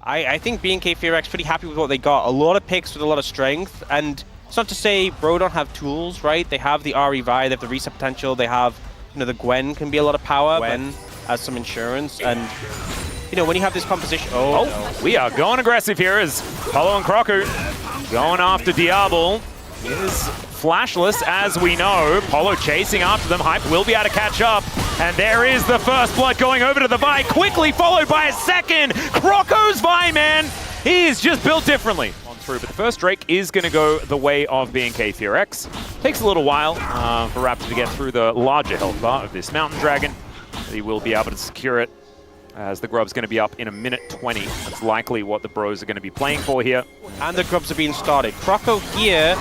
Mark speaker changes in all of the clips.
Speaker 1: I think BNK Fearx pretty happy with what they got. A lot of picks with a lot of strength, and it's not to say Bro don't have tools, right? They have the RE Vi, they have the reset potential, they have, you know, the Gwen can be a lot of power. Gwen has some insurance, and you know, when you have this composition... Oh, no.
Speaker 2: We are going aggressive here as Polo and Croco going after Diablo. He is flashless, as we know. Polo chasing after them. Hype will be able to catch up. And there is the first blood going over to the Vi, quickly followed by a second. Croco's Vi, man, he is just built differently. On through, but the first Drake is going to go the way of BNK Fearx. Takes a little while for Raptor to get through the larger health bar of this Mountain Dragon. He will be able to secure it, as the Grub's going to be up in a minute 20. That's likely what the Bros are going to be playing for here.
Speaker 1: And the Grubs are being started. Croco here,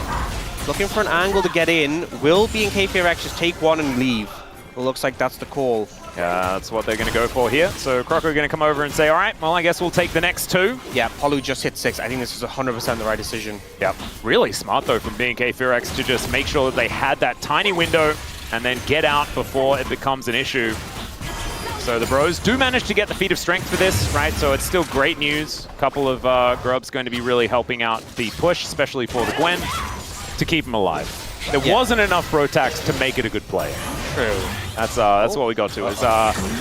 Speaker 1: looking for an angle to get in. Will BNK Fearx just take one and leave? It looks like that's the call.
Speaker 2: Yeah, that's what they're going to go for here. So Croco going to come over and say, all right, well, I guess we'll take the next two.
Speaker 1: Yeah, Polu just hit 6. I think this is 100% the right decision.
Speaker 2: Yeah, really smart, though, from BNK Fearx to just make sure that they had that tiny window and then get out before it becomes an issue. So the Bros do manage to get the feat of strength for this, right? So it's still great news. A couple of Grubs going to be really helping out the push, especially for the Gwen, to keep him alive. There wasn't enough Brotax to make it a good play.
Speaker 1: True.
Speaker 2: That's what we got to. Is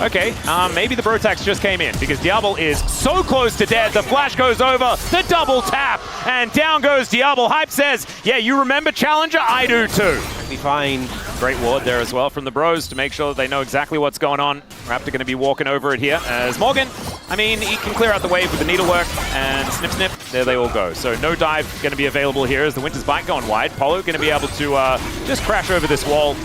Speaker 2: okay, maybe the Brotax just came in because Diablo is so close to dead. The flash goes over, the double tap, and down goes Diablo. Hype says, yeah, you remember Challenger? I do too.
Speaker 1: Be fine.
Speaker 2: Great ward there as well from the Bros to make sure that they know exactly what's going on. Raptor going to be walking over it here as Morgan, I mean, he can clear out the wave with the needlework and snip, snip. There they all go. So no dive going to be available here as the Winter's Bite going wide. Polo going to be able to just crash over this wall.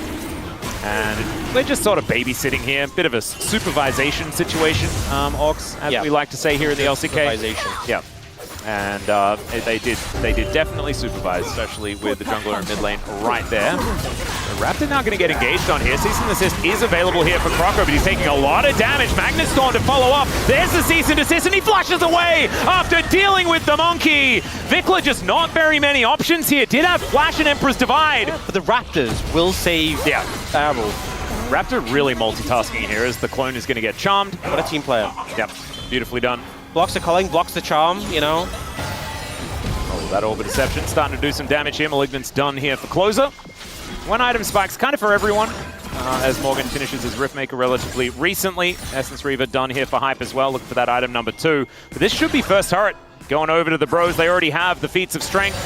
Speaker 2: And we're just sort of babysitting here. Bit of a supervisation situation, Orcs, as we like to say here in the LCK.
Speaker 1: Supervisation.
Speaker 2: Yeah. And they did definitely supervise, especially with the jungler in mid lane right there. So Raptor now going to get engaged on here. Cease and Desist is available here for Croco, but he's taking a lot of damage. Magnus Storm to follow up. There's the Cease and Desist, and he flashes away after dealing with the Monkey. Vikla just not very many options here. Did have Flash and Emperor's Divide.
Speaker 1: But the Raptors will save Arrow.
Speaker 2: Raptor really multitasking here as the clone is going to get charmed.
Speaker 1: What a team player.
Speaker 2: Yep, beautifully done.
Speaker 1: Blocks the culling, blocks the charm, you know.
Speaker 2: Oh, that Orb of Deception starting to do some damage here. Malignant's done here for closer. One item spikes kind of for everyone as Morgan finishes his Riftmaker relatively recently. Essence Reaver done here for Hype as well. Looking for that item number 2. But this should be first turret going over to the Bros. They already have the feats of strength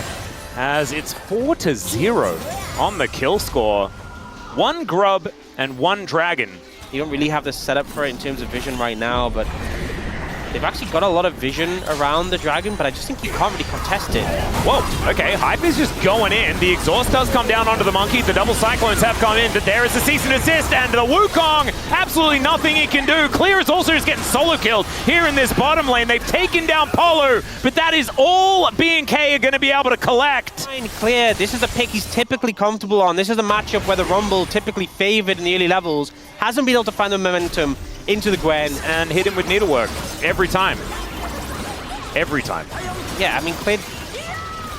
Speaker 2: as it's 4-0 on the kill score. 1 Grub and 1 Dragon.
Speaker 1: You don't really have the setup for it in terms of vision right now, but they've actually got a lot of vision around the Dragon, but I just think you can't really contest it.
Speaker 2: Whoa, okay, Hype is just going in. The exhaust does come down onto the Monkey. The double Cyclones have come in, but there is the Cease and Desist, and the Wukong, absolutely nothing he can do. Clear is also just getting solo killed here in this bottom lane. They've taken down Polo, but that is all BNK are going to be able to collect.
Speaker 1: Fine, Clear, this is a pick he's typically comfortable on. This is a matchup where the Rumble, typically favored in the early levels, hasn't been able to find the momentum into the Gwen.
Speaker 2: And hit him with needlework every time. Every time.
Speaker 1: Yeah, I mean, Clear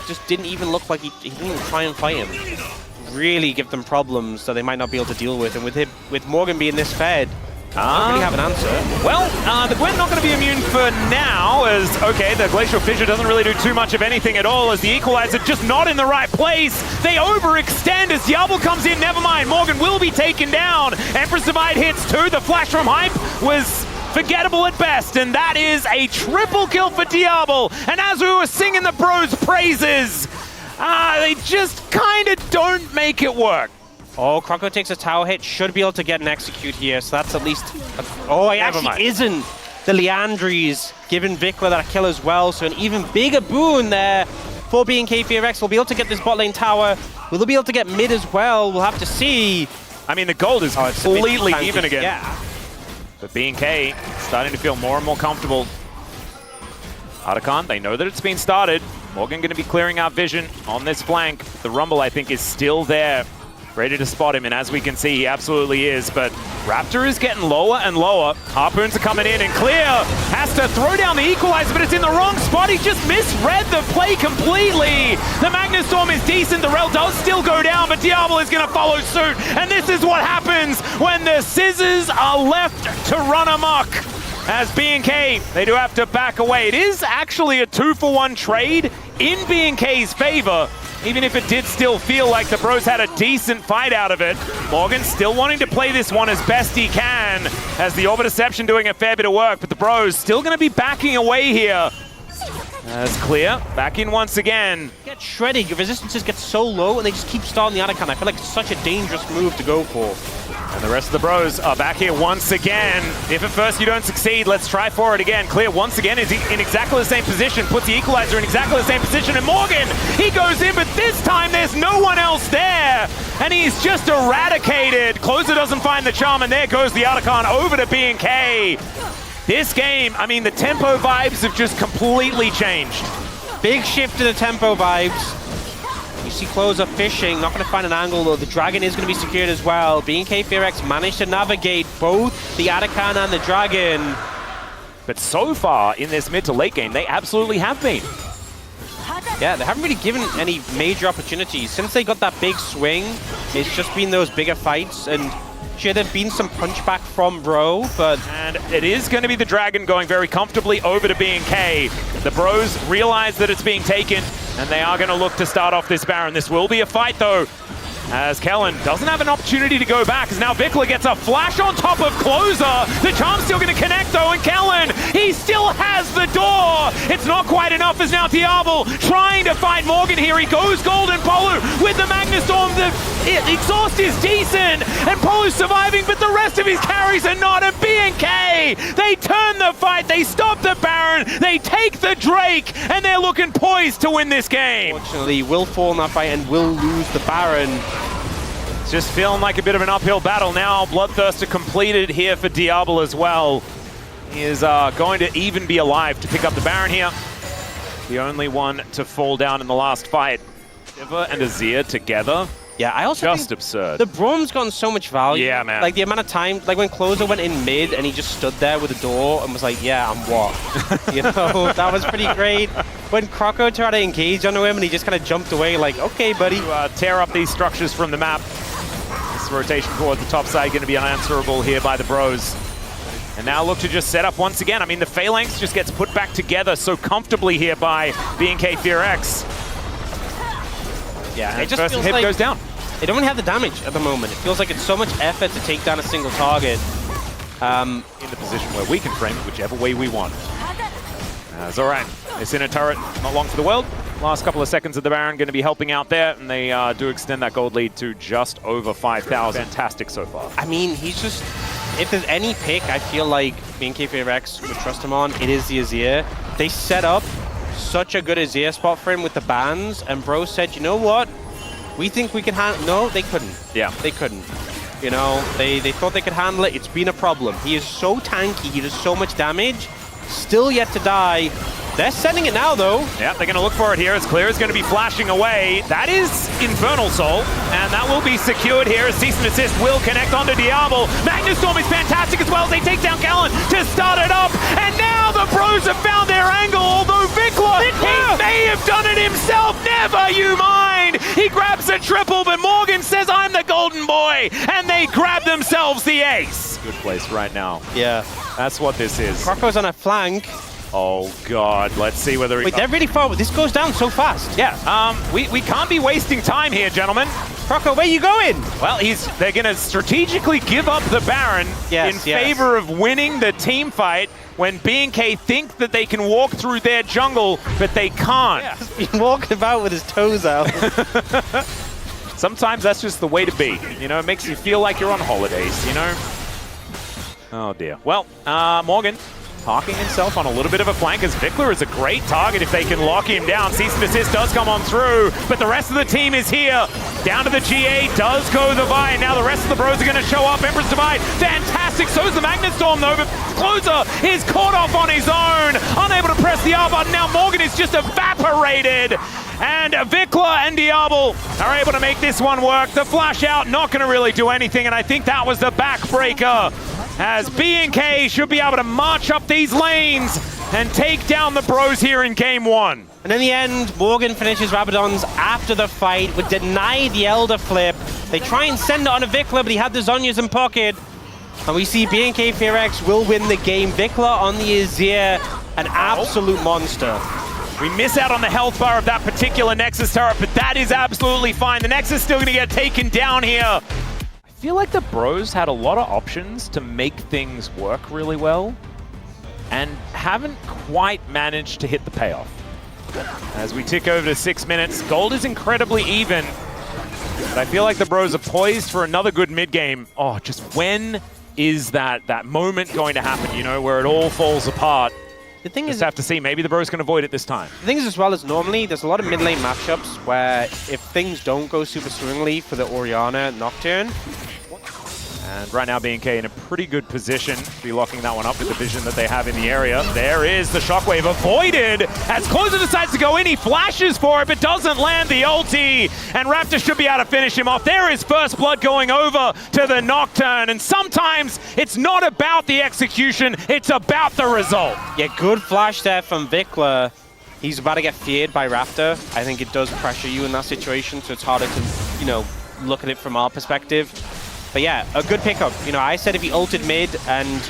Speaker 1: just didn't even look like he didn't even try and fight him. Really give them problems that they might not be able to deal with. And with Morgan being this fed, I don't really have an answer.
Speaker 2: Well, the Gwen not going to be immune for now, as, okay, the Glacial Fissure doesn't really do too much of anything at all, as the Equalizer just not in the right place. They overextend as Diablo comes in, never mind, Morgan will be taken down. Empress Divide hits 2, the flash from Hype was forgettable at best, and that is a triple kill for Diablo. And as we were singing the Bros' praises, they just kind of don't make it work.
Speaker 1: Oh, Croco takes a tower hit, should be able to get an execute here, so that's at least... Oh, he actually isn't. The Leandries giving Vikla that kill as well, so an even bigger boon there for BNK Fearx. We'll be able to get this bot lane tower. Will they be able to get mid as well? We'll have to see.
Speaker 2: I mean, the gold is completely even again.
Speaker 1: Yeah.
Speaker 2: But BNK starting to feel more and more comfortable. Artican, they know that it's been started. Morgan going to be clearing out vision on this flank. The Rumble, I think, is still there, ready to spot him, and as we can see, he absolutely is. But Raptor is getting lower and lower. Harpoons are coming in, and Clear has to throw down the Equalizer, but it's in the wrong spot. He just misread the play completely. The Magnus Storm is decent. The Rel does still go down, but Diablo is going to follow suit. And this is what happens when the scissors are left to run amok. as B&K, they do have to back away. It is actually a 2-for-1 trade in B&K's favor, even if it did still feel like the Bros had a decent fight out of it. Morgan still wanting to play this one as best he can, as the Orbit Deception doing a fair bit of work, but the Bros still going to be backing away here. That's clear. Back in once again.
Speaker 1: Get shredded. Your resistances get so low, and they just keep starting the Anakan. I feel like it's such a dangerous move to go for.
Speaker 2: And the rest of the Bros are back here once again. If at first you don't succeed, let's try for it again. Clear once again is in exactly the same position, puts the Equalizer in exactly the same position, and Morgan, he goes in, but this time there's no one else there, and he's just eradicated. Closer doesn't find the charm, and there goes the Anakan over to B&K. This game, I mean, the tempo vibes have just completely changed.
Speaker 1: Big shift to the tempo vibes. You see Closer fishing, not going to find an angle, though. The Dragon is going to be secured as well. B&K Fearex managed to navigate both the Anakan and the Dragon.
Speaker 2: But so far in this mid to late game, they absolutely have been.
Speaker 1: Yeah, they haven't really given any major opportunities. Since they got that big swing, it's just been those bigger fights, and sure, there've been some punchback from Bro, but...
Speaker 2: And it is going to be the Dragon going very comfortably over to B&K. The Bros realize that it's being taken, and they are going to look to start off this Baron. This will be a fight, though, as Kellen doesn't have an opportunity to go back, as now Vikla gets a flash on top of Closer. The charm's still going to connect, though, and Kellen, he still has the door. It's not quite enough, as now Diablo trying to fight Morgan here. He goes Golden Polu with the Magnustorm. The exhaust is decent, and Polu's surviving, but the rest of his carries are not. And B&K, they turn the fight, they stop the Baron, they take the Drake, and they're looking poised to win this game.
Speaker 1: Unfortunately, will fall in that fight and will lose the Baron.
Speaker 2: It's just feeling like a bit of an uphill battle now. Bloodthirster completed here for Diablo as well. He is going to even be alive to pick up the Baron here. The only one to fall down in the last fight. Shiva and Azir together.
Speaker 1: Yeah, I also
Speaker 2: just
Speaker 1: think
Speaker 2: absurd.
Speaker 1: The Brom's gotten so much value.
Speaker 2: Yeah, man.
Speaker 1: Like the amount of time, like when Closer went in mid and he just stood there with the door and was like, yeah, I'm what? You know, that was pretty great. When Croco tried to engage onto him and he just kind of jumped away like, okay, buddy.
Speaker 2: To tear up these structures from the map. This rotation towards the top side going to be unanswerable here by the Bros. And now look to just set up once again. I mean, the Phalanx just gets put back together so comfortably here by B&K Fearex.
Speaker 1: Yeah,
Speaker 2: it just feels like goes down.
Speaker 1: They don't have the damage at the moment. It feels like it's so much effort to take down a single target.
Speaker 2: In the position where we can frame it whichever way we want. That's all right. It's in a turret, not long for the world. Last couple of seconds of the Baron going to be helping out there, and they do extend that gold lead to just over 5,000. Fantastic so far.
Speaker 1: I mean, he's just... If there's any pick I feel like B&K Fearex would trust him on, it is the Azir. They set up such a good Azir spot for him with the bans, and Bro said, you know what? We think we can handle... No, they couldn't.
Speaker 2: Yeah.
Speaker 1: They couldn't. You know, they thought they could handle it. It's been a problem. He is so tanky. He does so much damage. Still yet to die. They're sending it now, though.
Speaker 2: Yeah, they're going to look for it here as Clear is going to be flashing away. That is Infernal Soul, and that will be secured here as Cease and Desist will connect onto Diablo. Magnustorm is fantastic as well as they take down Kellen to start it up, and now the Bros have found their angle, although Vikla, he may have done it himself. Never you mind. He grabs a triple, but Morgan says, I'm the golden boy, and they grab themselves the ace. Good place right now.
Speaker 1: Yeah.
Speaker 2: That's what this is.
Speaker 1: Croco's on a flank.
Speaker 2: Oh, God. Let's see whether he...
Speaker 1: Wait, they're really far. This goes down so fast.
Speaker 2: Yeah. We can't be wasting time here, gentlemen.
Speaker 1: Croco, where are you going?
Speaker 2: Well, they're going to strategically give up the Baron in favor of winning the team fight when B&K think that they can walk through their jungle, but they can't.
Speaker 1: Yeah. He's been walking about with his toes out.
Speaker 2: Sometimes that's just the way to be. You know, it makes you feel like you're on holidays, you know? Oh, dear. Well, Morgan parking himself on a little bit of a flank as Vikla is a great target if they can lock him down. Cease and Desist does come on through, but the rest of the team is here. Down to the GA does go the Vine. Now the rest of the Bros are going to show up. Empress Divide, fantastic. So is the Magnustorm though, but Closer is caught off on his own. Unable to press the R button. Now Morgan is just evaporated. And Vikla and Diablo are able to make this one work. The flash out, not going to really do anything, and I think that was the backbreaker. As B&K should be able to march up these lanes and take down the Bros here in game one.
Speaker 1: And in the end, Morgan finishes Rabadon's after the fight, would deny the Elder flip. They try and send it on a Vikla, but he had the Zhonya's in pocket. And we see BNK Fearex will win the game. Vikla on the Azir, an absolute monster.
Speaker 2: We miss out on the health bar of that particular Nexus turret, but that is absolutely fine. The Nexus is still going to get taken down here. I feel like the Bros had a lot of options to make things work really well and haven't quite managed to hit the payoff. As we tick over to 6 minutes, gold is incredibly even, but I feel like the Bros are poised for another good mid-game. Oh, just when is that moment going to happen, you know, where it all falls apart?
Speaker 1: The thing is,
Speaker 2: have to see. Maybe the Bros can avoid it this time.
Speaker 1: The thing is, as well as normally, there's a lot of mid-lane matchups where if things don't go super swimmingly for the Orianna Nocturne.
Speaker 2: And right now, BNK in a pretty good position to be locking that one up with the vision that they have in the area. There is the shockwave avoided as Closer decides to go in. He flashes for it, but doesn't land the ulti. And Raptor should be able to finish him off. There is first blood going over to the Nocturne. And sometimes it's not about the execution, it's about the result.
Speaker 1: Yeah, good flash there from Vikla. He's about to get feared by Raptor. I think it does pressure you in that situation, so it's harder to, you know, look at it from our perspective. But yeah, a good pickup. You know, I said if he ulted mid and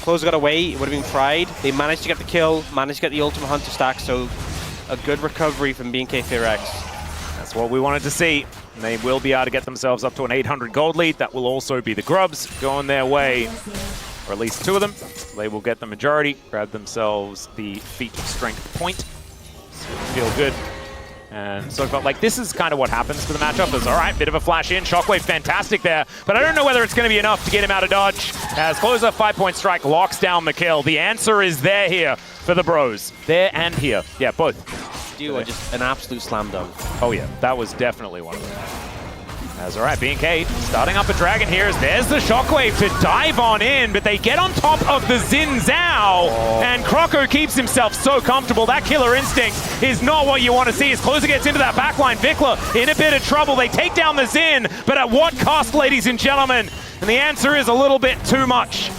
Speaker 1: Closer got away, it would have been fried. They managed to get the kill, managed to get the ultimate hunter stack, so a good recovery from BNK Fearex.
Speaker 2: That's what we wanted to see. And they will be able to get themselves up to an 800 gold lead. That will also be the Grubs going their way, or at least two of them. They will get the majority, grab themselves the feat of strength point. So feel good. And so like this is kind of what happens to the matchup is, all right, bit of a flash in, shockwave fantastic there, but I don't know whether it's going to be enough to get him out of dodge as Closer 5-point strike locks down the kill. The answer is there here for the Bros. There and here. Yeah, both.
Speaker 1: You are just an absolute slam dunk.
Speaker 2: Oh yeah, that was definitely one of them. As all right, BNK starting up a dragon here as there's the shockwave to dive on in, but they get on top of the Xin Zhao, and Croco keeps himself so comfortable. That killer instinct is not what you want to see as Closer gets into that backline. Vikla in a bit of trouble. They take down the Xin, but at what cost, ladies and gentlemen? And the answer is a little bit too much.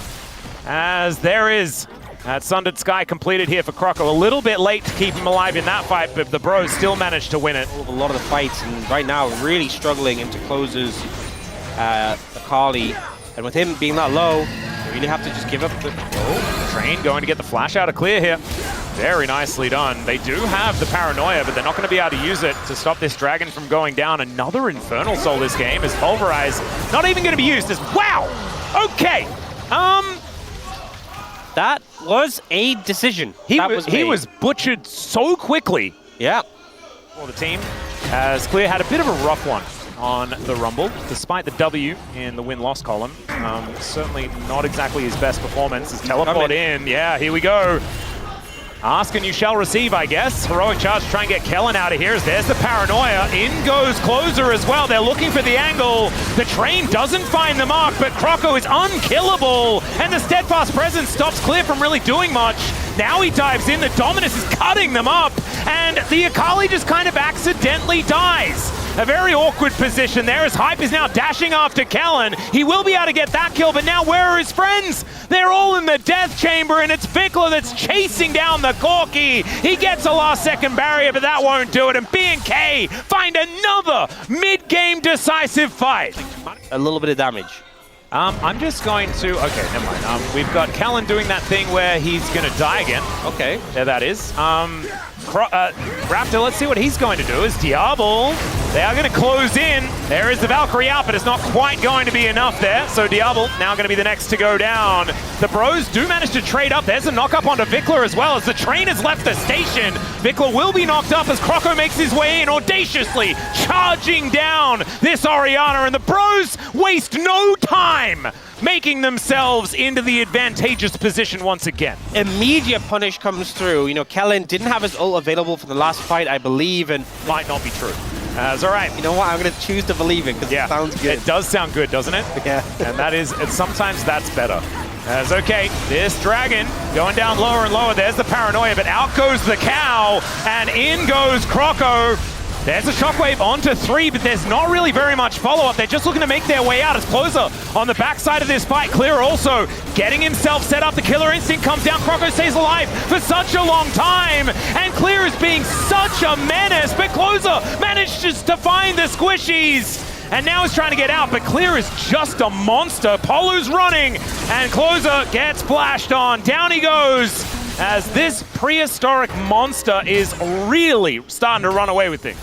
Speaker 2: As there is that Sundered Sky completed here for Croco. A little bit late to keep him alive in that fight, but the Bros still managed to win it.
Speaker 1: A lot of the fights, and right now really struggling into Closer's Akali. And with him being that low, you really have to just give up the...
Speaker 2: Oh, Train going to get the flash out of clear here. Very nicely done. They do have the paranoia, but they're not going to be able to use it to stop this dragon from going down. Another Infernal Soul this game as Pulverize not even going to be used as... Wow! Okay!
Speaker 1: That was a decision. He
Speaker 2: was butchered so quickly.
Speaker 1: Yeah.
Speaker 2: For the team, as Clear had a bit of a rough one on the Rumble, despite the W in the win-loss column. Certainly not exactly his best performance. His teleport in. Yeah, here we go. Ask and you shall receive, I guess. Heroic charge to try and get Kellen out of here. There's the paranoia. In goes Closer as well. They're looking for the angle. The train doesn't find the mark, but Croco is unkillable. And the steadfast presence stops Clear from really doing much. Now he dives in. The Dominus is cutting them up. And the Akali just kind of accidentally dies. A very awkward position there as Hype is now dashing after Kellen. He will be able to get that kill, but now where are his friends? They're all in the death chamber, and it's Vikla that's chasing down the Corki. He gets a last-second barrier, but that won't do it. And BNK find another mid-game decisive fight.
Speaker 1: A little bit of damage.
Speaker 2: I'm just going to... Okay, never mind. We've got Kellen doing that thing where he's going to die again. Okay, there that is. Raptor, let's see what he's going to do. Is Diablo, they are going to close in. There is the Valkyrie out, but it's not quite going to be enough there. So Diablo now going to be the next to go down. The Bros do manage to trade up. There's a knock up onto Vikla as well as the train has left the station. Vikla will be knocked up as Croco makes his way in, audaciously charging down this Orianna, and the Bros waste no time making themselves into the advantageous position once again.
Speaker 1: Immediate punish comes through. You know, Kellen didn't have his ult available for the last fight, I believe, and
Speaker 2: might not be true. That's all right.
Speaker 1: You know what? I'm going to choose to believe it because it sounds good.
Speaker 2: It does sound good, doesn't it?
Speaker 1: Yeah.
Speaker 2: And that is, sometimes that's better. As okay, this dragon going down lower and lower. There's the paranoia, but out goes the cow, and in goes Croco. There's a shockwave onto 3, but there's not really very much follow-up. They're just looking to make their way out as Closer on the backside of this fight. Clear also getting himself set up. The killer instinct comes down. Croco stays alive for such a long time. And Clear is being such a menace, but Closer manages to find the squishies. and now is trying to get out, but Clear is just a monster. Polu's running, and Closer gets flashed on. Down he goes, as this prehistoric monster is really starting to run away with things.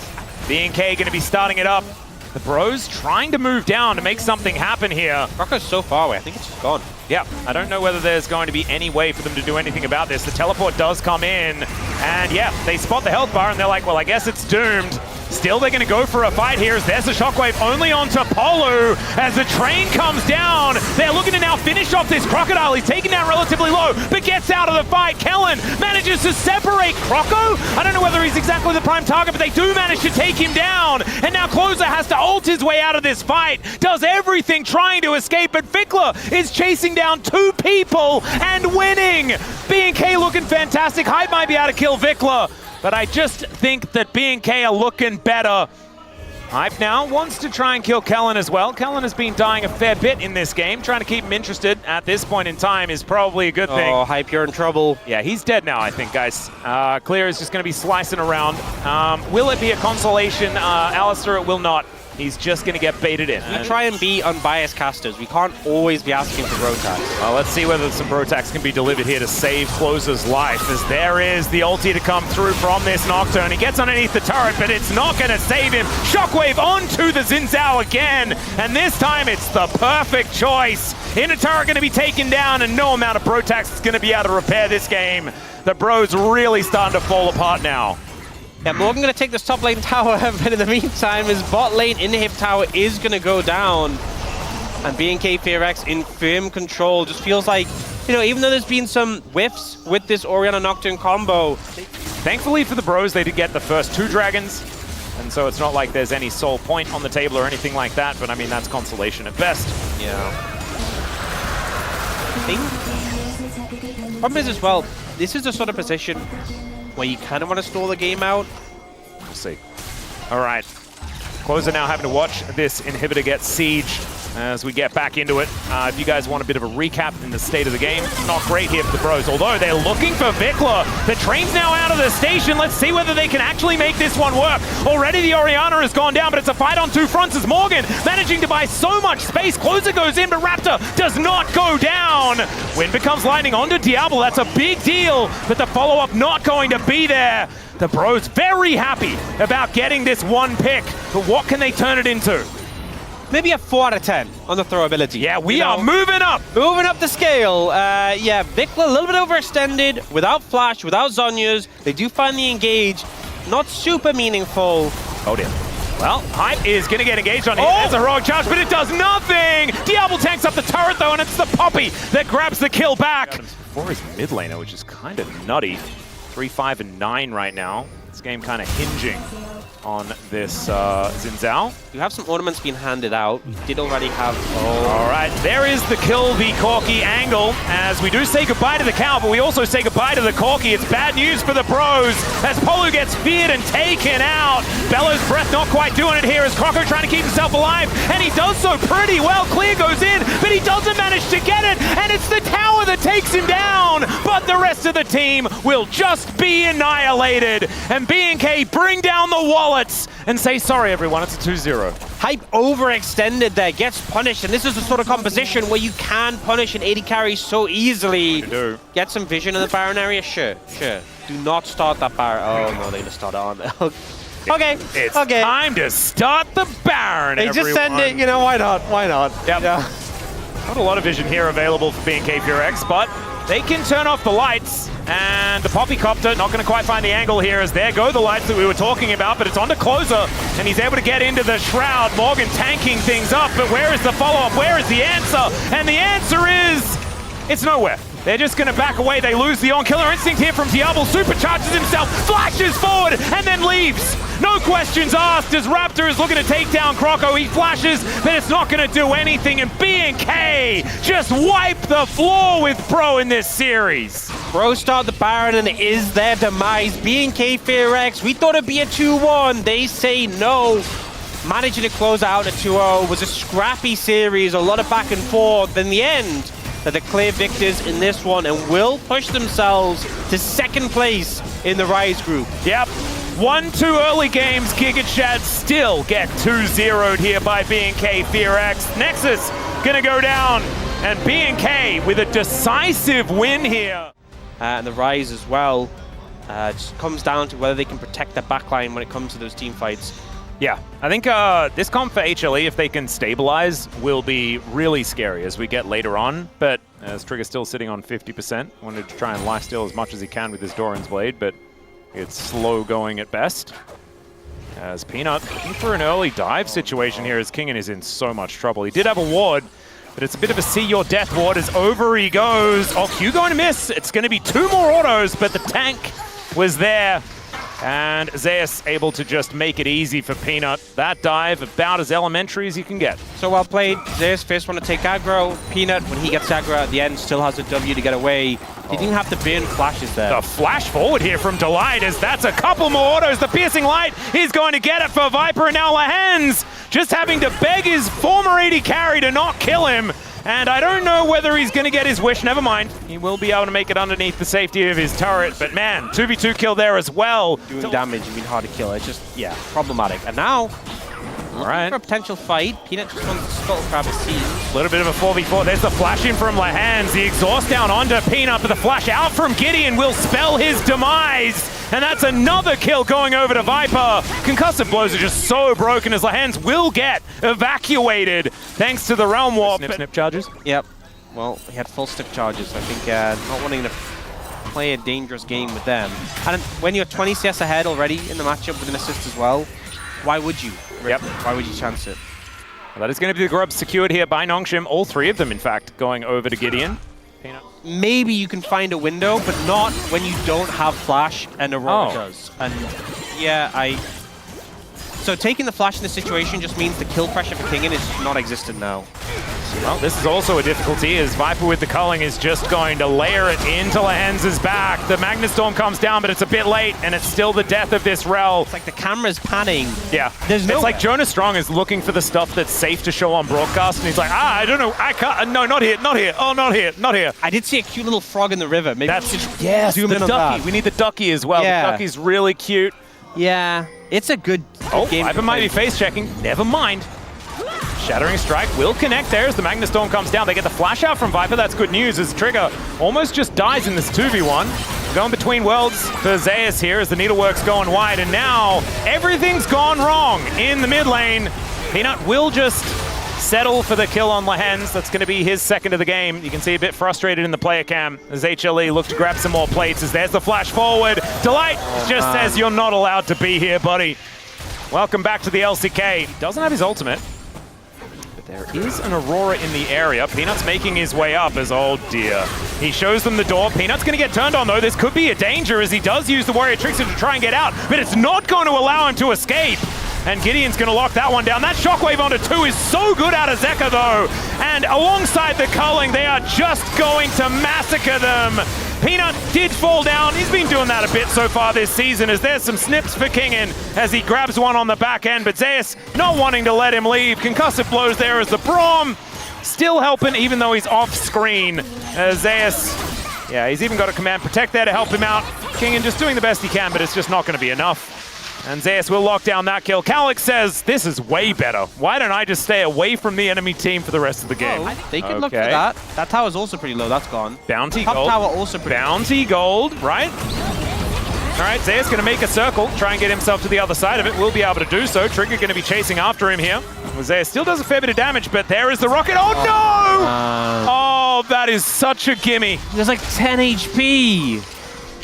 Speaker 2: B&K going to be starting it up. The Bros trying to move down to make something happen here.
Speaker 1: Rocco's so far away, I think it's just gone.
Speaker 2: Yeah, I don't know whether there's going to be any way for them to do anything about this. The teleport does come in, and yeah, they spot the health bar, and they're like, well, I guess it's doomed. Still, they're going to go for a fight here as there's a shockwave only onto Polu as the train comes down. They're looking to now finish off this Crocodile. He's taken down relatively low, but gets out of the fight. Kellen manages to separate Croco. I don't know whether he's exactly the prime target, but they do manage to take him down. And now Closer has to ult his way out of this fight. Does everything trying to escape, but Vikla is chasing down 2 people and winning. B&K looking fantastic. Hype might be able to kill Vikla, but I just think that B&K are looking better. Hype now wants to try and kill Kellen as well. Kellen has been dying a fair bit in this game. Trying to keep him interested at this point in time is probably a good thing.
Speaker 1: Oh, Hype, you're in trouble.
Speaker 2: Yeah, he's dead now, I think, guys. Clear is just going to be slicing around. Will it be a consolation? Alistair, it will not. He's just going to get baited in.
Speaker 1: We try and be unbiased casters. We can't always be asking for bro tags.
Speaker 2: Well, let's see whether some bro tags can be delivered here to save Closer's life, as there is the ulti to come through from this Nocturne. He gets underneath the turret, but it's not going to save him. Shockwave onto the Xin Zhao again, and this time it's the perfect choice. Inner turret going to be taken down, and no amount of bro tags is going to be able to repair this game. The Bros really starting to fall apart now.
Speaker 1: Yeah, Morgan going to take this top lane tower, but in the meantime, his bot lane inhib tower is going to go down. And B&K FearX in firm control. Just feels like, you know, even though there's been some whiffs with this Orianna Nocturne combo.
Speaker 2: Thankfully for the Bros, they did get the first 2 dragons. And so it's not like there's any soul point on the table or anything like that. But I mean, that's consolation at best.
Speaker 1: Yeah. I think problem is as well, this is the sort of position where you kind of want to stall the game out.
Speaker 2: We'll see. All right. Closer now having to watch this inhibitor get sieged as we get back into it. If you guys want a bit of a recap in the state of the game, not great here for the Bros, although they're looking for Vikla. The train's now out of the station. Let's see whether they can actually make this one work. Already the Orianna has gone down, but it's a fight on 2 fronts as Morgan managing to buy so much space. Closer goes in, but Raptor does not go down. Wind becomes lightning onto Diablo. That's a big deal, but the follow-up not going to be there. The Bros very happy about getting this 1 pick, but what can they turn it into?
Speaker 1: Maybe a 4 out of 10 on the throw ability.
Speaker 2: Yeah, we are moving up.
Speaker 1: Moving up the scale. Yeah, Vikla a little bit overextended, without flash, without Zhonya's. They do find the engage. Not super meaningful.
Speaker 2: Oh dear. Well, Hype is going to get engaged on him. There's a heroic charge, but it does nothing. Diablo tanks up the turret though, and it's the Poppy that grabs the kill back. Before his mid laner, which is kind of nutty. 3, 5, and 9 right now. This game kind of hinging on this Xin Zhao.
Speaker 1: You have some ornaments being handed out. We did already have...
Speaker 2: All right, there is the kill the Corki angle, as we do say goodbye to the cow, but we also say goodbye to the Corki. It's bad news for the Bros, as Polu gets feared and taken out. Bellow's breath not quite doing it here, as Croco trying to keep himself alive, and he does so pretty well. Clear goes in, but he doesn't manage to get it, and it's the tower that takes him down, but the rest of the team will just be annihilated, and B&K bring down the wallets and say, sorry everyone, it's a 2-0.
Speaker 1: Hype overextended there, gets punished, and this is the sort of composition where you can punish an AD carry so easily.
Speaker 2: You do.
Speaker 1: Get some vision in the Baron area? Sure. Do not start that Baron. Oh no, they're gonna start it on. Okay,
Speaker 2: it's time to start the Baron,
Speaker 1: They just send it, you know, why not?
Speaker 2: Yep.
Speaker 1: Yeah.
Speaker 2: Not a lot of vision here available for B&K FearX, but they can turn off the lights, and the Poppycopter not going to quite find the angle here, as there go the lights that we were talking about, but it's on to Closer, and he's able to get into the Shroud. Morgan tanking things up, but where is the follow-up? Where is the answer? And the answer is, it's nowhere. They're just going to back away. They lose the on-killer instinct here from Diablo. Supercharges himself, flashes forward, and then leaves. No questions asked as Raptor is looking to take down Croco. He flashes, but it's not going to do anything. And B&K just wipe the floor with Pro in this series.
Speaker 1: Bro start the Baron, and it is their demise. B&K FearX, we thought it'd be a 2-1. They say no. Managing to close out a 2-0 was a scrappy series, a lot of back and forth. In the end, they're the clear victors in this one and will push themselves to 2nd place in the Rise group.
Speaker 2: Yep. 1 too early games, Giga Chad still get 2-0'd here by B&K FearX. Nexus gonna go down, and B&K with a decisive win here.
Speaker 1: And the Rise as well. Just comes down to whether they can protect their backline when it comes to those team fights.
Speaker 2: Yeah, I think this comp for HLE, if they can stabilize, will be really scary as we get later on. But as Trigger's still sitting on 50%, wanted to try and lifesteal as much as he can with his Doran's Blade, but it's slow going at best. As Peanut looking for an early dive situation here as Kingen is in so much trouble. He did have a ward, but it's a bit of a see your death ward as over he goes. Oh, Q going to miss. It's going to be 2 more autos, but the tank was there. And Zeus able to just make it easy for Peanut. That dive about as elementary as you can get.
Speaker 1: So well played. Zeus first want to take aggro. Peanut, when he gets aggro at the end, still has a W to get away. He didn't have to burn flashes there.
Speaker 2: The flash forward here from Delight as that's a couple more autos. The piercing light is going to get it for Viper, and now Lahens just having to beg his former AD carry to not kill him. And I don't know whether he's going to get his wish. Never mind. He will be able to make it underneath the safety of his turret. But man, 2v2 kill there as well.
Speaker 1: Doing damage and being hard to kill. It's just, yeah, problematic. And now, all right, for a potential fight. Peanut just wants to scuttle crab a scene.
Speaker 2: A little bit of a 4v4. There's the flash in from Lahens. The exhaust down onto Peanut, but the flash out from Gideon will spell his demise. And that's another kill going over to Viper. Concussive blows are just so broken as Lahens will get evacuated thanks to the Realm Warp. Snip charges?
Speaker 1: Yep. Well, he had full snip charges. I think not wanting to play a dangerous game with them. And when you're 20 CS ahead already in the matchup with an assist as well, why would you?
Speaker 2: Yep.
Speaker 1: Why would you chance it?
Speaker 2: Well, that is going to be the grub secured here by Nongshim. All 3 of them, in fact, going over to Gideon. Peanut.
Speaker 1: Maybe you can find a window, but not when you don't have flash and Aurora does. And yeah, so taking the flash in this situation just means the kill pressure for Kingen is non-existent now.
Speaker 2: Well, this is also a difficulty as Viper with the culling is just going to layer it into Lahens' back. The Magnetstorm comes down, but it's a bit late, and it's still the death of this Rel.
Speaker 1: It's like the camera's panning.
Speaker 2: Yeah. It's like Jonas Strong is looking for the stuff that's safe to show on broadcast, and he's like, I don't know, I can't, no, not here, not here, oh, not here, not here.
Speaker 1: I did see a cute little frog in the river. Maybe
Speaker 2: that's, yes, the ducky. We need the ducky as well.
Speaker 1: Yeah.
Speaker 2: The ducky's really cute.
Speaker 1: Yeah, it's a good game.
Speaker 2: Viper might be face checking. Never mind. Shattering Strike will connect there as the Magnetstorm comes down. They get the flash out from Viper. That's good news as Trigger almost just dies in this 2v1. Going between worlds for Zeus here as the needlework's going wide. And now everything's gone wrong in the mid lane. Peanut will just settle for the kill on Lahens. That's going to be his second of the game. You can see a bit frustrated in the player cam as HLE look to grab some more plates as there's the flash forward. Delight just says you're not allowed to be here, buddy. Welcome back to the LCK. He doesn't have his ultimate. There is an Aurora in the area. Peanut's making his way up as, oh dear. He shows them the door. Peanut's going to get turned on though. This could be a danger as he does use the Warrior Trickster to try and get out, but it's not going to allow him to escape. And Gideon's going to lock that one down. That shockwave onto 2 is so good out of Zeka though. And alongside the culling, they are just going to massacre them. Peanut did fall down. He's been doing that a bit so far this season as there's some snips for Kingen as he grabs one on the back end, but Zeus not wanting to let him leave. Concussive blows there as the Braum still helping even though he's off screen. Zeus, yeah, he's even got a command protect there to help him out. Kingen just doing the best he can, but it's just not going to be enough. And Zeus will lock down that kill. Calix says, this is way better. Why don't I just stay away from the enemy team for the rest of the game?
Speaker 1: Oh, they could look for that. That tower's also pretty low. That's gone.
Speaker 2: Bounty
Speaker 1: Top
Speaker 2: gold.
Speaker 1: tower also pretty
Speaker 2: Bounty gold, right? All right, Zeus going to make a circle, try and get himself to the other side of it. Will be able to do so. Trigger going to be chasing after him here. Zeus still does a fair bit of damage, but there is the rocket. Oh, no! Oh, that is such a gimme.
Speaker 1: There's like 10 HP.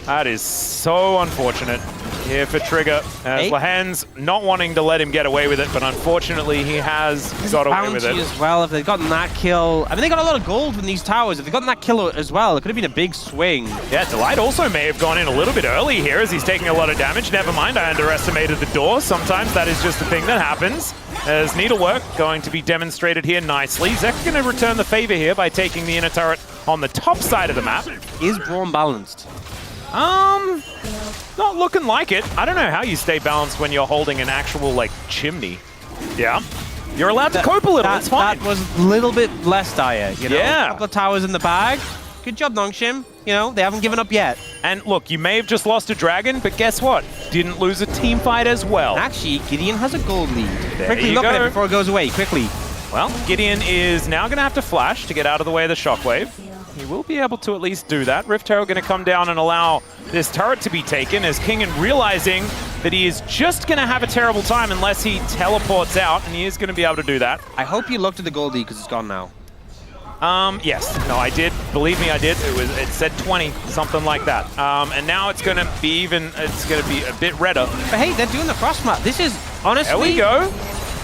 Speaker 2: That is so unfortunate here for Trigger. As Lahens not wanting to let him get away with it, but unfortunately he has got away with it.
Speaker 1: As well, if they'd gotten that kill. I mean, they got a lot of gold from these towers. If they'd gotten that kill as well, it could have been a big swing.
Speaker 2: Yeah, Delight also may have gone in a little bit early here as he's taking a lot of damage. Never mind, I underestimated the door. Sometimes that is just a thing that happens. As needlework going to be demonstrated here nicely. Zek's going to return the favor here by taking the inner turret on the top side of the map.
Speaker 1: Is Braum balanced?
Speaker 2: Not looking like it. I don't know how you stay balanced when you're holding an actual, like, chimney. Yeah. You're allowed to cope a little, it's fine.
Speaker 1: That was a little bit less dire, you know?
Speaker 2: Yeah.
Speaker 1: A couple of towers in the bag. Good job, Nongshim. You know, they haven't given up yet.
Speaker 2: And look, you may have just lost a dragon, but guess what? Didn't lose a team fight as well.
Speaker 1: Actually, Gideon has a gold lead.
Speaker 2: There
Speaker 1: Quickly
Speaker 2: you
Speaker 1: look
Speaker 2: go.
Speaker 1: at it before it goes away, quickly.
Speaker 2: Well, Gideon is now going to have to flash to get out of the way of the shockwave. He will be able to at least do that. Rift Herald going to come down and allow this turret to be taken as Kingen realizing that he is just going to have a terrible time unless he teleports out, and he is going to be able to do that.
Speaker 1: I hope you looked at the gold lead because it's gone now.
Speaker 2: Yes. No, I did. Believe me, I did. It said 20, something like that. And now it's going to be it's going to be a bit redder.
Speaker 1: But hey, they're doing the cross map. This is, honestly...
Speaker 2: There we go.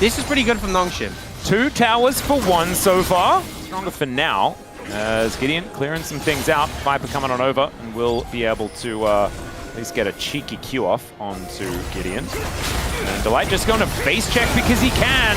Speaker 1: This is pretty good from Nongshim.
Speaker 2: 2 towers for 1 so far. Stronger for now. As Gideon clearing some things out. Viper coming on over and will be able to at least get a cheeky Q off onto Gideon. And Delight just going to face check because he can.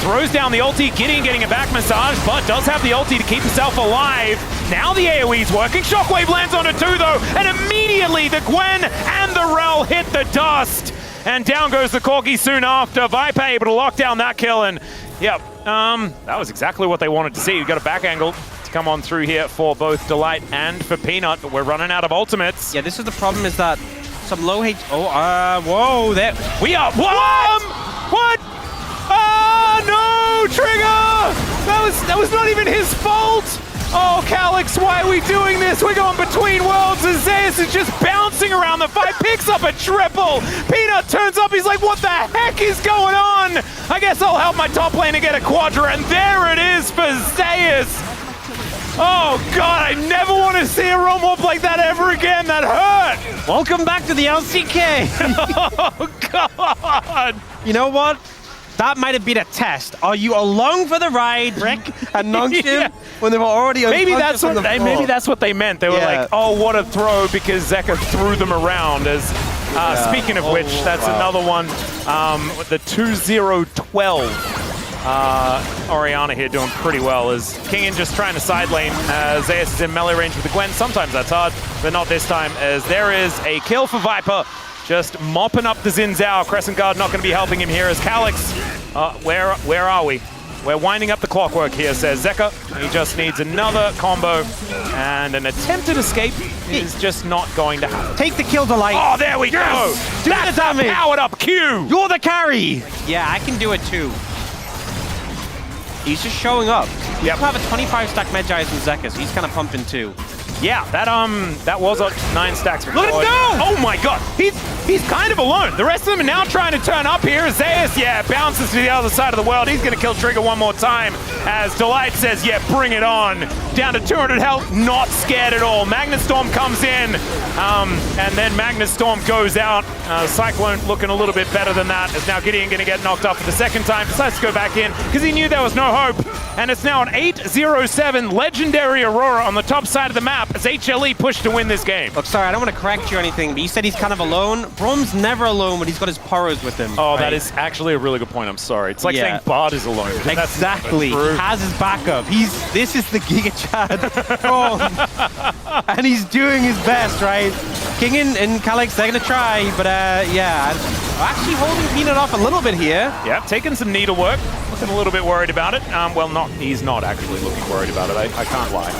Speaker 2: Throws down the ulti. Gideon getting a back massage, but does have the ulti to keep himself alive. Now the AoE's working. Shockwave lands on it too, though. And immediately the Gwen and the Rel hit the dust. And down goes the Corki soon after. Viper able to lock down that kill. And yep, that was exactly what they wanted to see. We got a back angle to come on through here for both Delight and for Peanut, but we're running out of ultimates.
Speaker 1: Yeah, this is the problem, is that some low H... Oh, whoa, there...
Speaker 2: We are... What? Oh, no, Trigger! That was not even his fault! Oh, Calyx, why are we doing this? We're going between worlds, and Zeus is just bouncing around the fight, picks up a triple. Peanut turns up, he's like, what the heck is going on? I guess I'll help my top laner get a quadra, and there it is for Zeus. Oh, God, I never want to see a roam up like that ever again. That hurt.
Speaker 1: Welcome back to the LCK.
Speaker 2: Oh, God.
Speaker 1: You know what? That might have been a test. Are you along for the ride, Rick and Nongshim,
Speaker 2: Yeah.
Speaker 1: when they were already
Speaker 2: Maybe that's
Speaker 1: on the floor?
Speaker 2: maybe that's what they meant. They were like, oh, what a throw, because Zeka threw them around. As speaking of which, that's another one. The 2-0-12. Oriana here doing pretty well as Kingen just trying to side lane. Zeus is in melee range with the Gwen. Sometimes that's hard, but not this time, as there is a kill for Viper. Just mopping up the Xin Zhao. Crescent Guard not going to be helping him here as Calyx. Where are we? We're winding up the clockwork here, says Zeka. He just needs another combo, and an attempted escape is just not going to happen.
Speaker 1: Take the kill, Delight.
Speaker 2: Oh, there we go.
Speaker 1: Do the damage.
Speaker 2: Powered up Q.
Speaker 1: You're the carry. Yeah, I can do it too. He's just showing up. We have a 25 stack Medjay and Zeka, so he's kind of pumping too.
Speaker 2: Yeah, that was up 9 stacks for
Speaker 1: Look at him go!
Speaker 2: Oh my God, he's kind of alone. The rest of them are now trying to turn up here. Zeus, bounces to the other side of the world. He's gonna kill Trigger one more time as Delight says, bring it on. Down to 200 health, not scared at all. Magnus Storm comes in, and then Magnus Storm goes out. Cyclone looking a little bit better than that, as now Gideon gonna get knocked off for the second time. Decides to go back in because he knew there was no hope. And it's now an 8-0-7 legendary Aurora on the top side of the map as HLE pushed to win this game.
Speaker 1: Look, sorry, I don't want to correct you or anything, but you said he's kind of alone. Brom's never alone when he's got his Poros with him.
Speaker 2: Oh,
Speaker 1: right?
Speaker 2: That is actually a really good point. I'm sorry. It's like saying Bard is alone.
Speaker 1: Exactly. He has his backup. This is the Giga Chad Brom. And he's doing his best, right? Kingen and Calyx, they're going to try, but actually holding Peanut off a little bit here.
Speaker 2: Yeah, taking some needlework. Looking a little bit worried about it. He's not actually looking worried about it. I can't lie.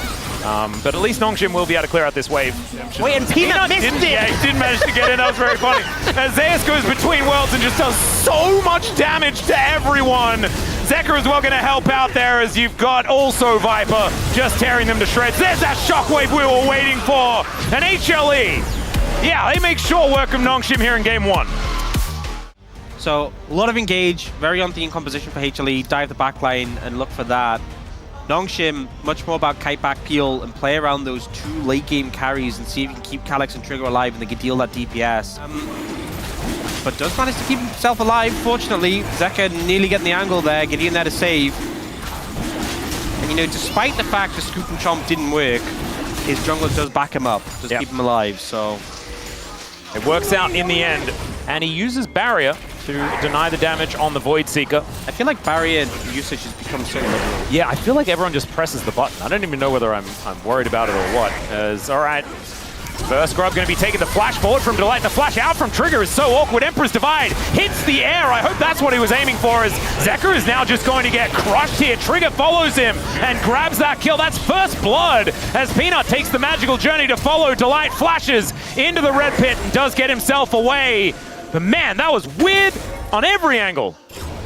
Speaker 2: But at least Nongshim will be able to clear out this wave.
Speaker 1: Wait, and Peanut missed it!
Speaker 2: Yeah, he didn't manage to get in. That was very funny. As Zeus goes between worlds and just does so much damage to everyone. Zeka as well going to help out there as you've got also Viper just tearing them to shreds. There's that shockwave we were waiting for. And HLE, they make short work of Nongshim here in game 1.
Speaker 1: So, a lot of engage, very on-theme composition for HLE, dive the backline and look for that. Nongshim, much more about kite back peel and play around those 2 late game carries and see if you can keep Calyx and Trigger alive and they can deal that DPS. But does manage to keep himself alive, fortunately. Zeka nearly getting the angle there, Gideon there to save. And despite the fact the Scoop and Chomp didn't work, his jungler does back him up, does keep him alive, so...
Speaker 2: It works out in the end, and he uses Barrier to deny the damage on the Void Seeker.
Speaker 1: I feel like Barrier usage has become so liberal.
Speaker 2: Yeah, I feel like everyone just presses the button. I don't even know whether I'm worried about it or what. All right, First grub going to be taking the flash forward from Delight. The flash out from Trigger is so awkward. Emperor's Divide hits the air. I hope that's what he was aiming for, as Zeka is now just going to get crushed here. Trigger follows him and grabs that kill. That's first blood as Peanut takes the magical journey to follow. Delight flashes into the red pit and does get himself away. But man, that was weird on every angle.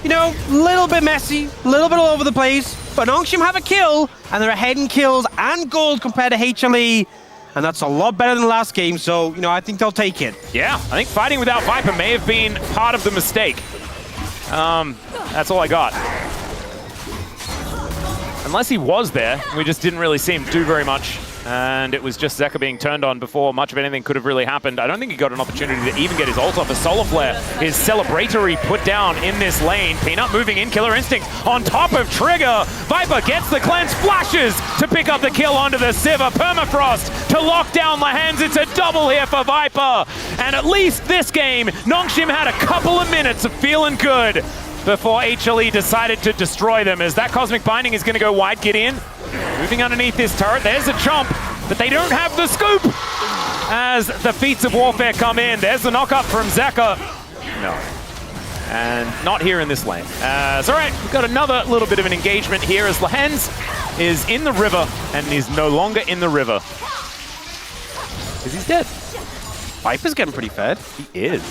Speaker 1: You know, a little bit messy, a little bit all over the place, but Nongshim have a kill, and they're ahead in kills and gold compared to HLE, and that's a lot better than the last game, so, you know, I think they'll take it.
Speaker 2: Yeah, I think fighting without Viper may have been part of the mistake. That's all I got. Unless he was there, we just didn't really see him do very much. And it was just Zeka being turned on before much of anything could have really happened. I don't think he got an opportunity to even get his ult off. A Solar Flare is celebratory put down in this lane. Peanut moving in, Killer Instinct on top of Trigger. Viper gets the cleanse, flashes to pick up the kill onto the Sivir. Permafrost to lock down the hands. It's a double here for Viper. And at least this game, Nongshim had a couple of minutes of feeling good before HLE decided to destroy them, as that Cosmic Binding is going to go wide. Get in. Moving underneath this turret, there's a chomp, but they don't have the scoop as the feats of warfare come in. There's the knock-up from Zeka. No. And not here in this lane. It's all right, we've got another little bit of an engagement here as Lehens is in the river and is no longer in the river. Because he's dead.
Speaker 1: Viper's getting pretty fed.
Speaker 2: He is.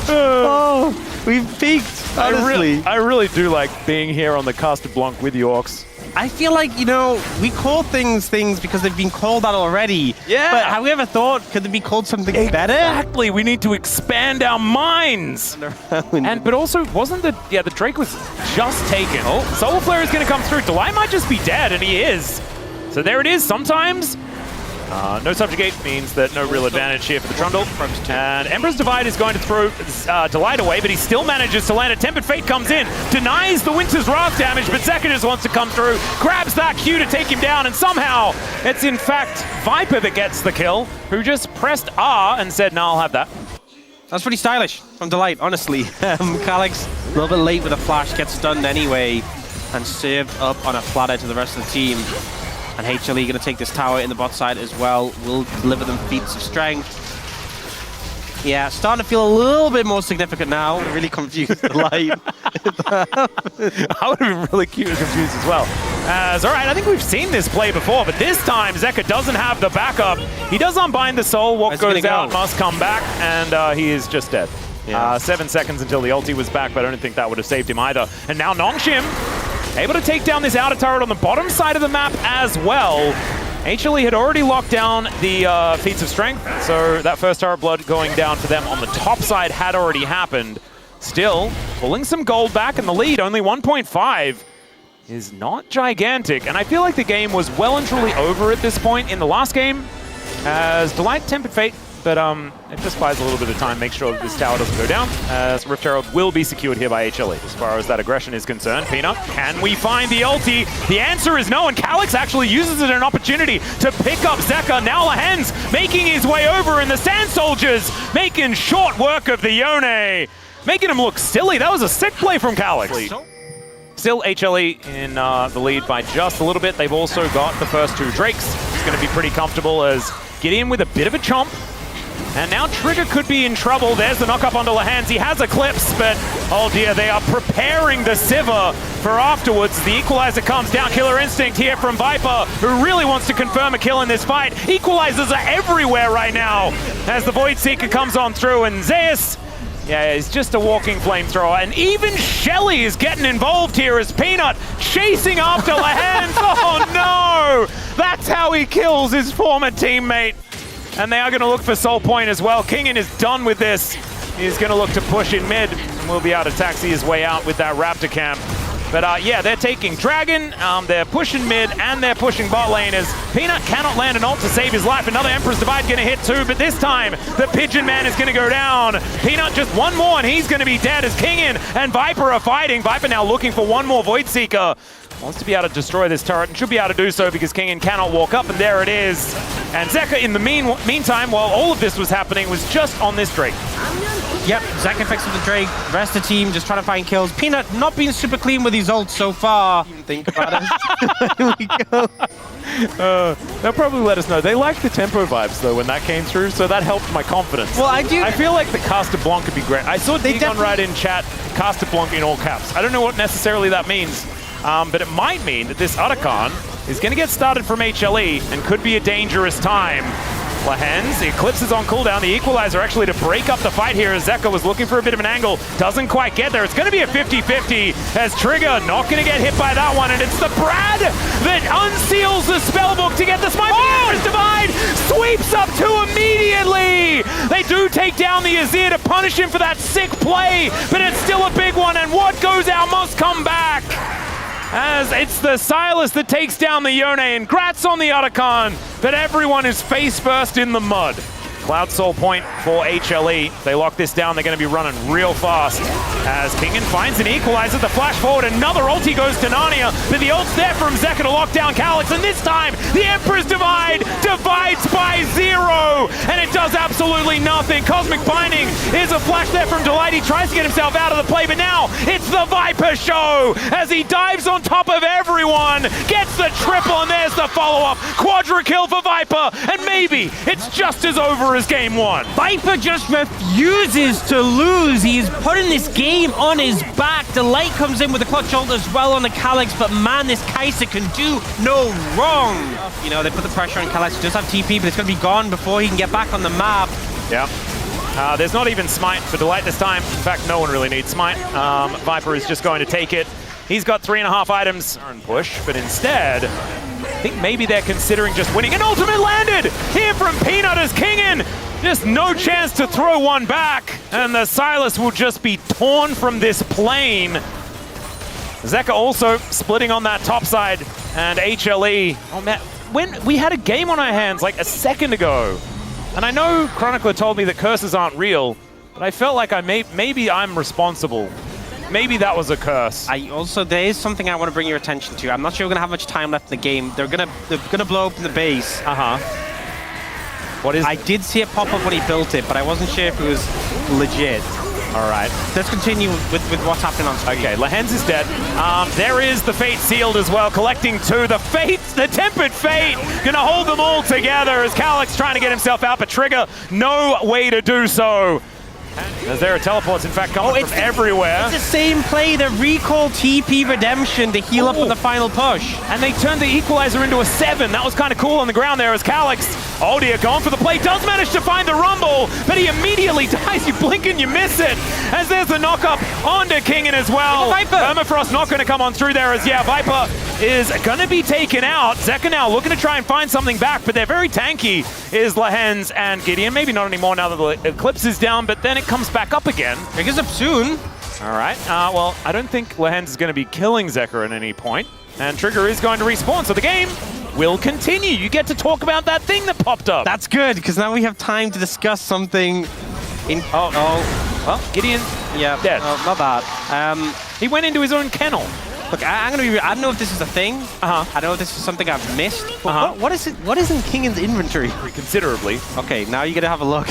Speaker 1: Oh, we've peaked, honestly.
Speaker 2: I really do like being here on the Castor Blanc with the Orcs.
Speaker 1: I feel like, you know, we call things because they've been called out already.
Speaker 2: Yeah.
Speaker 1: But have we ever thought, could they be called something better?
Speaker 2: Exactly. We need to expand our minds. But also, wasn't the Drake was just taken. Oh, Solar Flare is going to come through. Delight might just be dead, and he is. So there it is. Sometimes no subjugate means that no real advantage here for the Trundle. And Emperor's Divide is going to throw Delight away, but he still manages to land. A Tempered Fate comes in, denies the Winter's Wrath damage, but Zeka just wants to come through, grabs that Q to take him down, and somehow it's in fact Viper that gets the kill, who just pressed R and said, no, I'll have that.
Speaker 1: That's pretty stylish from Delight, honestly. Calyx, a little bit late with a flash, gets stunned anyway, and served up on a platter to the rest of the team. And HLE going to take this tower in the bot side as well. Will deliver them feats of strength. Yeah, starting to feel a little bit more significant now. Really confused the light.
Speaker 2: I would have been really cute and confused as well. All right, I think we've seen this play before, but this time Zeka doesn't have the backup. He does unbind the soul. What goes out must come back, and he is just dead. Yeah. 7 seconds until the ulti was back, but I don't think that would have saved him either. And now Nongshim able to take down this outer turret on the bottom side of the map as well. HLE had already locked down the feats of strength, so that first turret blood going down for them on the top side had already happened. Still, pulling some gold back in the lead, only 1.5 is not gigantic, and I feel like the game was well and truly over at this point in the last game, as Delight Tempered Fate, but it just buys a little bit of time, make sure that this tower doesn't go down, as Rift Herald will be secured here by HLE. As far as that aggression is concerned, Peanut, can we find the ulti? The answer is no, and Calyx actually uses it as an opportunity to pick up Zeka. Now Lehens making his way over, and the Sand Soldiers making short work of the Yone, making him look silly. That was a sick play from Calyx. Still HLE in the lead by just a little bit. They've also got the first two Drakes. It's going to be pretty comfortable as get in with a bit of a chomp. And now Trigger could be in trouble. There's the knock-up onto Lehens. He has Eclipse, but oh dear, they are preparing the Sivir for afterwards. The Equalizer comes down. Killer Instinct here from Viper, who really wants to confirm a kill in this fight. Equalizers are everywhere right now as the Void Seeker comes on through, and Zeus, yeah, he's just a walking flamethrower. And even Shelly is getting involved here as Peanut chasing after Lehens. Oh no! That's how he kills his former teammate. And they are going to look for Soul Point as well. Kingin is done with this. He's going to look to push in mid, and will be able to taxi his way out with that Raptor camp. But yeah, they're taking Dragon, they're pushing mid, and they're pushing bot lane as Peanut cannot land an ult to save his life. Another Emperor's Divide going to hit too, but this time the Pigeon Man is going to go down. Peanut just one more, and he's going to be dead as Kingin and Viper are fighting. Viper now looking for one more Void Seeker. Wants to be able to destroy this turret, and should be able to do so because Kingin cannot walk up, and there it is. And Zeka, in the meantime, while all of this was happening, was just on this Drake.
Speaker 1: Yep, Zeka fixed with the Drake. The rest of the team just trying to find kills. Peanut not being super clean with his ults so far. Even think about it. Here we go.
Speaker 2: They'll probably let us know. They liked the tempo vibes, though, when that came through, so that helped my confidence.
Speaker 1: Well, I
Speaker 2: feel like the Caster Blanc could be great. I saw Digon write in chat, Caster Blanc in all caps. I don't know what necessarily that means, but it might mean that this Otacon is going to get started from HLE and could be a dangerous time. Lehens, the Eclipse is on cooldown. The Equalizer actually to break up the fight here as Zeka was looking for a bit of an angle. Doesn't quite get there. It's going to be a 50-50 as Trigger not going to get hit by that one. And it's the Brad that unseals the spellbook to get the smite. Oh! Divide sweeps up two immediately. They do take down the Azir to punish him for that sick play, but it's still a big one. And what goes out must come back. As it's the Sylas that takes down the Yone, and grats on the Otacon, but everyone is face first in the mud. Cloud Soul point for HLE. They lock this down, they're going to be running real fast. As Kingen finds an equalizer, the flash forward, another ulti goes to Narnia, but the ult's there from Zeka to lock down Calyx, and this time, the Emperor's Divide divides by 0, and it does absolutely nothing. Cosmic Binding is a flash there from Delight. He tries to get himself out of the play, but now it's the Viper show as he dives on top of everyone, gets the triple, and there's the follow-up. Quadra kill for Viper, and maybe it's just as over as game one.
Speaker 1: Viper just refuses to lose. He is putting this game on his back. Delight comes in with a clutch ult as well on the Calyx, but man, this Kai'Sa can do no wrong. You know, they put the pressure on Calyx. He does have TP, but it's going to be gone before he can get back on the map.
Speaker 2: Yeah. There's not even Smite for Delight this time. In fact, no one really needs Smite. Viper is just going to take it. He's got 3.5 items and push, but instead, I think maybe they're considering just winning. An ultimate landed here from Peanut as Kingen. Just no chance to throw one back. And the Sylas will just be torn from this plane. Zeka also splitting on that top side. And HLE, oh man, when we had a game on our hands like a second ago. And I know Chronicler told me that curses aren't real, but I felt like maybe I'm responsible. Maybe that was a curse.
Speaker 1: There is something I want to bring your attention to. I'm not sure we're gonna have much time left in the game. They're gonna blow open the base.
Speaker 2: What is?
Speaker 1: I did see it pop up when he built it, but I wasn't sure if it was legit.
Speaker 2: All right.
Speaker 1: Let's continue with what's happening on screen.
Speaker 2: Okay, Lehens is dead. There is the Fate sealed as well, collecting 2. The Fate, the Tempered Fate, gonna hold them all together as Calyx trying to get himself out, but Trigger, no way to do so. As there are teleports, in fact, coming from everywhere.
Speaker 1: It's the same play, the recall TP redemption to heal up on the final push.
Speaker 2: And they turned the equalizer into a 7. That was kind of cool on the ground there as Calyx. Oh dear, going for the play, does manage to find the rumble, but he immediately dies. You blink and you miss it. As there's the knock-up onto Kingen as well. Permafrost not going to come on through there as, yeah, Viper is going to be taken out. Zeka now looking to try and find something back, but they're very tanky, is Lehens and Gideon. Maybe not anymore now that the Eclipse is down, but then it comes back up again.
Speaker 1: Trigger's up soon.
Speaker 2: All right. Well, I don't think Lehens is going to be killing Zeka at any point, and Trigger is going to respawn, so the game will continue. You get to talk about that thing that popped up.
Speaker 1: That's good, because now we have time to discuss something in...
Speaker 2: Well, Gideon,
Speaker 1: yeah,
Speaker 2: dead.
Speaker 1: Not that.
Speaker 2: He went into his own kennel.
Speaker 1: Look, I'm gonna be. I don't know if this is a thing. I don't know if this is something I've missed. But what is it? What is in Kingen's inventory?
Speaker 2: Considerably.
Speaker 1: Okay, now you gotta have a look.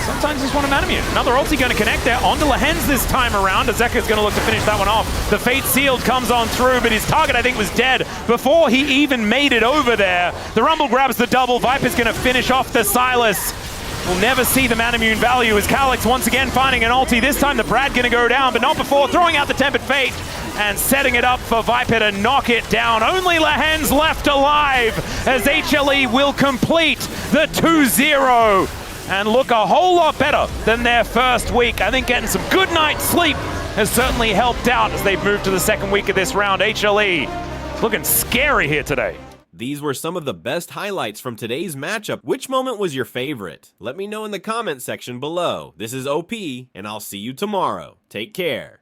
Speaker 2: Sometimes just want to Manamute. Another ulti going to connect there onto Lehens this time around. Zeka's going to look to finish that one off. The Fate Sealed comes on through, but his target, I think, was dead before he even made it over there. The Rumble grabs the double. Viper's going to finish off the Sylas. We'll never see the Manamune value as Calyx once again finding an ulti. This time the Brad going to go down, but not before throwing out the Tempered Fate and setting it up for Viper to knock it down. Only Lehens left alive as HLE will complete the 2-0 and look a whole lot better than their first week. I think getting some good night's sleep has certainly helped out as they've moved to the second week of this round. HLE looking scary here today.
Speaker 3: These were some of the best highlights from today's matchup. Which moment was your favorite? Let me know in the comment section below. This is OP, and I'll see you tomorrow. Take care.